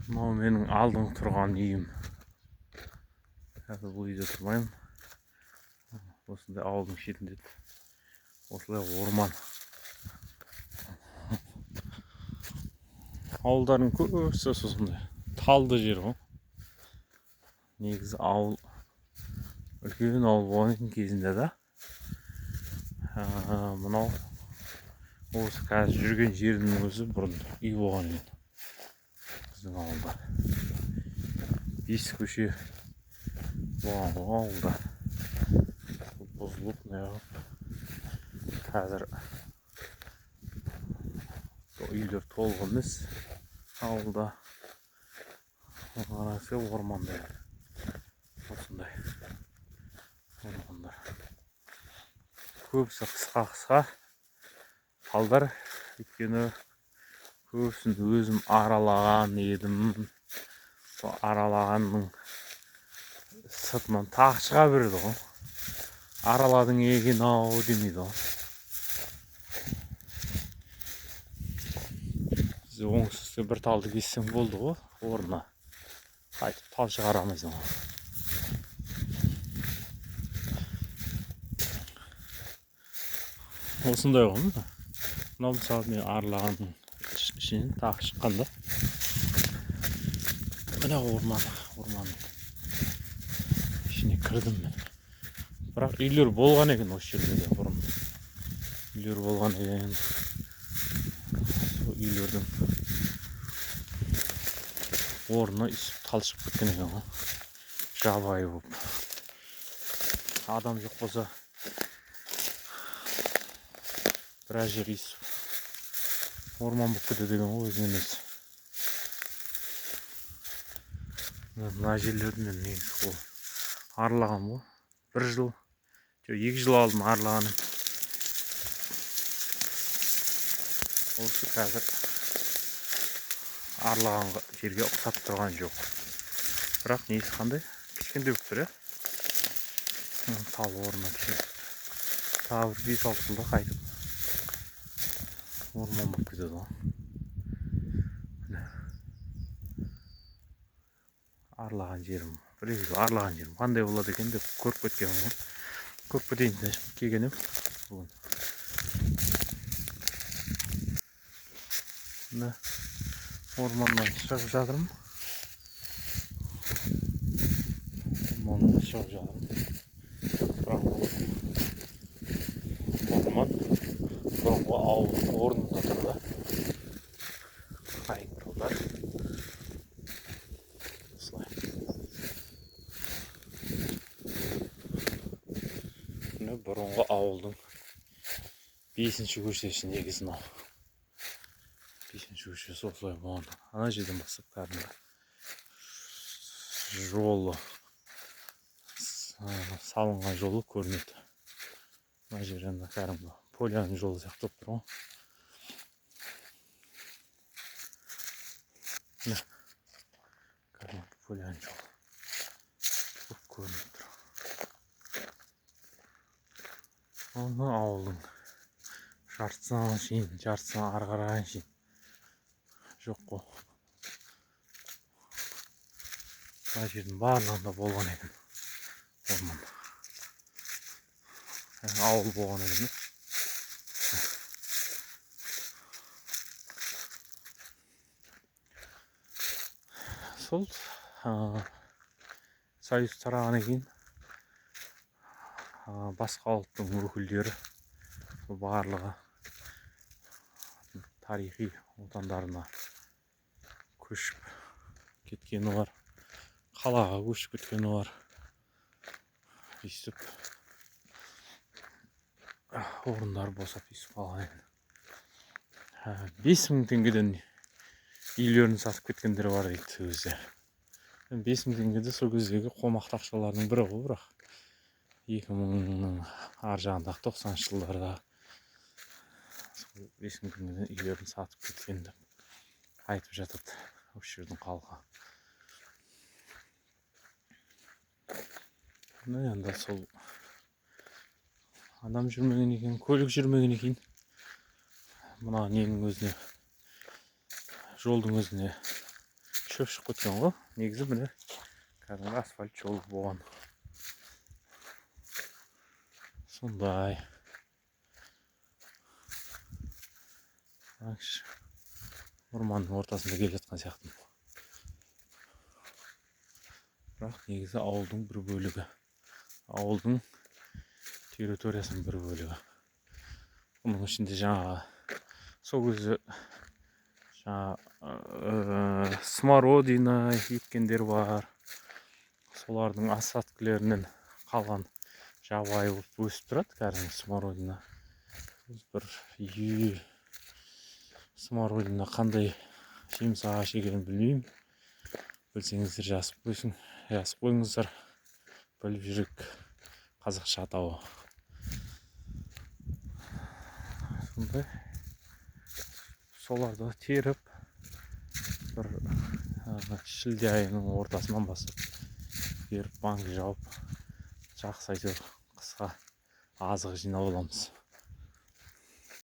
Мынау менің алдыңғы тұрған үйім. Қазір бұл үйде тұрмаймын. Осындай ауылдың шетінде. Осылай орман. Ауылдардың көбісі осындай талды жер ғой. Негізі ауыл үлкен ауыл болған кезінде да. Мынау осы қазір жүрген жердің өзі бұрын үй болған екен. Біздің ауылда 5 көше болған ауылда. Бұзылып неғып қазір үйлер толық емес ауылда. Қарасы ормандай. Осындай ормандар. Көбісі қысқа талдар. Өйткені көбісін өзім аралаған едім. Сол аралағанның сыртынан тағы шыға береді ғой. Араладың екен ау демейді ғой. Біз оңтүстікте бір талды кессең болды ғой. Орнына қайтып тал шығарамыз ғой. Осындай ғой. Мынау мысалы мен аралағанның ішінен тағы шыққанда. Мына орманның ішіне кірдім мен. Бірақ үйлер болған екен осы жерде бұрын. Үйлер болған екен. Сол үйлердің орнына үсіп тал шығып кеткен екен ғой. Жабайы болып. Адам жоқ болса біраз жер үсіп орман болып кетеді деген ғой өзінен емес. Мына жерлерді мен негізі аралаған ғой. 1 жыл, 2 жыл алдым аралағаным. Осы қазір аралаған жерге ұқсап тұрған жоқ. Бірақ негізі қандай? Кішкентай болып тұр, иә? Тал орнына түсіп. Тағы 5-6 жылда қайтып орман болып кетеді ғой. Аралаған жерім, аралаған жерім қандай болады екен деп көріп кеткенмін ғой. Көріп кетейін деп келген едім бүгін. Мына орманнан шығып жатырмын. Орман бұрынғы ауылдың орнында тұр да. Қайың талдар. Бұрынғы ауылдың 5-ші көшесі негізі мынау. 5-ші көшесі осылай болған. Ана жерден бастап кәдімгі жолы салынған жолы көрінеді. Мына жерден кәдімгі поляның жолы сияқты тұр ғой. Кәдімгі поляның жолы көрінеді тұр. Оны ауылдың жартысынан шейін, жартысынан ары қараған шейін жоқ қой. Мына жердің барлығында болған екен орман. Ауыл болған екен. Сол союз тарағаннан кейін басқа ұлттың өкілдері барлығы тарихи отандарына көшіп кеткені бар. Қалаға көшіп кеткені бар. Үстіп орындар босап үстіп қалған екен. 5.000 теңгеден үйлерін сатып кеткендер бар дейді өзі. 5.000 теңгеде сол кездегі қомақты ақшалардың бірі ғой, бірақ 2000-нің ар жағындағы 90 жылдарда 5.000 теңгеден үйлерін сатып кеткен деп айтып жатады осы жердің халқы. Енді сол адам жүрмеген екен, көлік жүрмеген екен. Мына ненің өзіне, жолдың өзіне шөп шығып кеткен ғой. Негізі міне кәдімгі асфальт жол болған. Сондай. Орманның ортасында келе жатқан сияқтымын. Бірақ негізі ауылдың бір бөлігі. Ауылдың территориясының бір бөлігі. Оның ішінде жаңағы сол кезде смородина еккендер бар. Солардың остаткілерінен қалған жабайы өсіп тұрады, кәдімгі смородина. Бір смородина қандай жеміс ағаш екенін білмеймін. Білсеңіздер жазып қойыңыздар. Біліп жүрек қазақша атауы. Сондай. Соларды теріп, бір шілде айының ортасынан бастап беріп банк жауып, жақсы әйтеуір қысқа азық жинап аламыз.